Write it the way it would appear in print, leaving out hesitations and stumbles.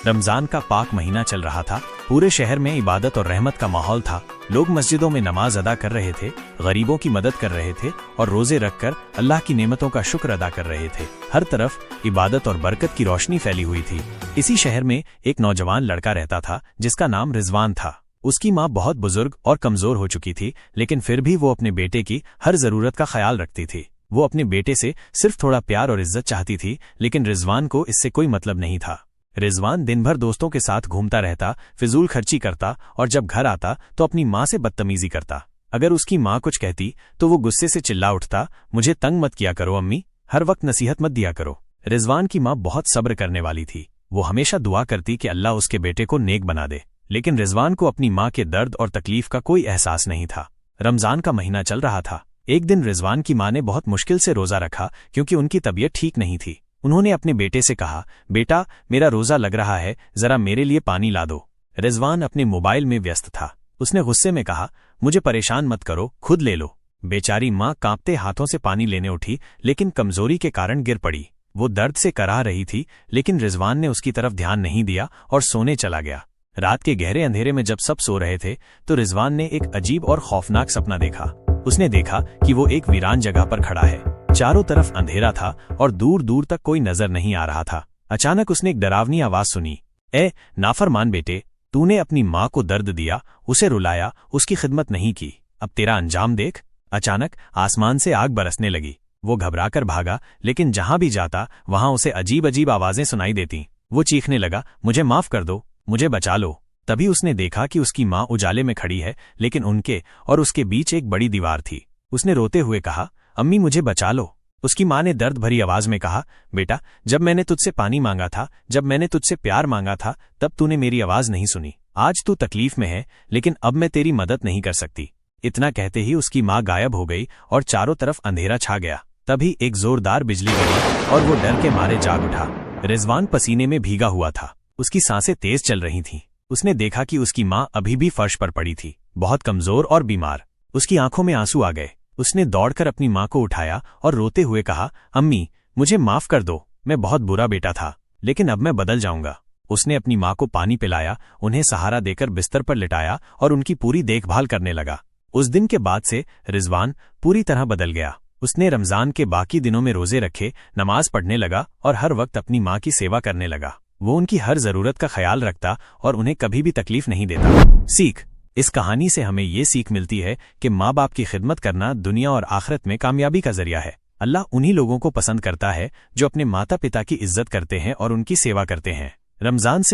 रमजान का पाक महीना चल रहा था। पूरे शहर में इबादत और रहमत का माहौल था। लोग मस्जिदों में नमाज अदा कर रहे थे, गरीबों की मदद कर रहे थे और रोजे रखकर अल्लाह की नेमतों का शुक्र अदा कर रहे थे। हर तरफ इबादत और बरकत की रोशनी फैली हुई थी। इसी शहर में एक नौजवान लड़का रहता था जिसका नाम रिजवान था। उसकी माँ बहुत बुजुर्ग और कमजोर हो चुकी थी, लेकिन फिर भी वो अपने बेटे की हर जरूरत का ख्याल रखती थी। वो अपने बेटे से सिर्फ थोड़ा प्यार और इज्जत चाहती थी, लेकिन रिजवान को इससे कोई मतलब नहीं था। रिजवान दिन भर दोस्तों के साथ घूमता रहता, फिजूल खर्ची करता और जब घर आता तो अपनी माँ से बदतमीजी करता। अगर उसकी माँ कुछ कहती तो वो गुस्से से चिल्ला उठता, मुझे तंग मत किया करो अम्मी, हर वक्त नसीहत मत दिया करो। रिजवान की माँ बहुत सब्र करने वाली थी। वो हमेशा दुआ करती कि अल्लाह उसके बेटे को नेक बना दे, लेकिन रिजवान को अपनी माँ के दर्द और तकलीफ का कोई एहसास नहीं था। रमजान का महीना चल रहा था। एक दिन रिजवान की माँ ने बहुत मुश्किल से रोजा रखा क्योंकि उनकी तबीयत ठीक नहीं थी। उन्होंने अपने बेटे से कहा, बेटा मेरा रोजा लग रहा है, जरा मेरे लिए पानी ला दो। रिजवान अपने मोबाइल में व्यस्त था। उसने गुस्से में कहा, मुझे परेशान मत करो, खुद ले लो। बेचारी माँ कांपते हाथों से पानी लेने उठी, लेकिन कमजोरी के कारण गिर पड़ी। वो दर्द से कराह रही थी, लेकिन रिजवान ने उसकी तरफ ध्यान नहीं दिया और सोने चला गया। रात के गहरे अंधेरे में जब सब सो रहे थे तो रिजवान ने एक अजीब और खौफनाक सपना देखा। उसने देखा कि वो एक वीरान जगह पर खड़ा है। चारों तरफ अंधेरा था और दूर दूर तक कोई नजर नहीं आ रहा था। अचानक उसने एक डरावनी आवाज सुनी, ए नाफरमान बेटे, तूने अपनी माँ को दर्द दिया, उसे रुलाया, उसकी खिदमत नहीं की, अब तेरा अंजाम देख। अचानक आसमान से आग बरसने लगी। वो घबराकर भागा, लेकिन जहां भी जाता वहां उसे अजीब अजीब आवाजें सुनाई देती। वो चीखने लगा, मुझे माफ कर दो, मुझे बचा लो। तभी उसने देखा कि उसकी माँ उजाले में खड़ी है, लेकिन उनके और उसके बीच एक बड़ी दीवार थी। उसने रोते हुए कहा, अम्मी मुझे बचा लो। उसकी माँ ने दर्द भरी आवाज में कहा, बेटा जब मैंने तुझसे पानी मांगा था, जब मैंने तुझसे प्यार मांगा था, तब तूने मेरी आवाज नहीं सुनी। आज तू तकलीफ में है, लेकिन अब मैं तेरी मदद नहीं कर सकती। इतना कहते ही उसकी माँ गायब हो गई और चारों तरफ अंधेरा छा गया। तभी एक जोरदार बिजली गिरी और वो डर के मारे जाग उठा। रिजवान पसीने में भीगा हुआ था। उसकी सांसें तेज चल रही थीं। उसने देखा कि उसकी माँ अभी भी फर्श पर पड़ी थी, बहुत कमजोर और बीमार। उसकी आंखों में आंसू आ गए। उसने दौड़कर अपनी माँ को उठाया और रोते हुए कहा, अम्मी मुझे माफ कर दो, मैं बहुत बुरा बेटा था, लेकिन अब मैं बदल जाऊंगा। उसने अपनी माँ को पानी पिलाया, उन्हें सहारा देकर बिस्तर पर लिटाया और उनकी पूरी देखभाल करने लगा। उस दिन के बाद से रिजवान पूरी तरह बदल गया। उसने रमजान के बाकी दिनों में रोजे रखे, नमाज पढ़ने लगा और हर वक्त अपनी माँ की सेवा करने लगा। वो उनकी हर जरूरत का ख्याल रखता और उन्हें कभी भी तकलीफ नहीं देता। सीख, इस कहानी से हमें ये सीख मिलती है कि माँ बाप की खिदमत करना दुनिया और आखिरत में कामयाबी का जरिया है। अल्लाह उन्हीं लोगों को पसंद करता है जो अपने माता पिता की इज्जत करते हैं और उनकी सेवा करते हैं। रमजान से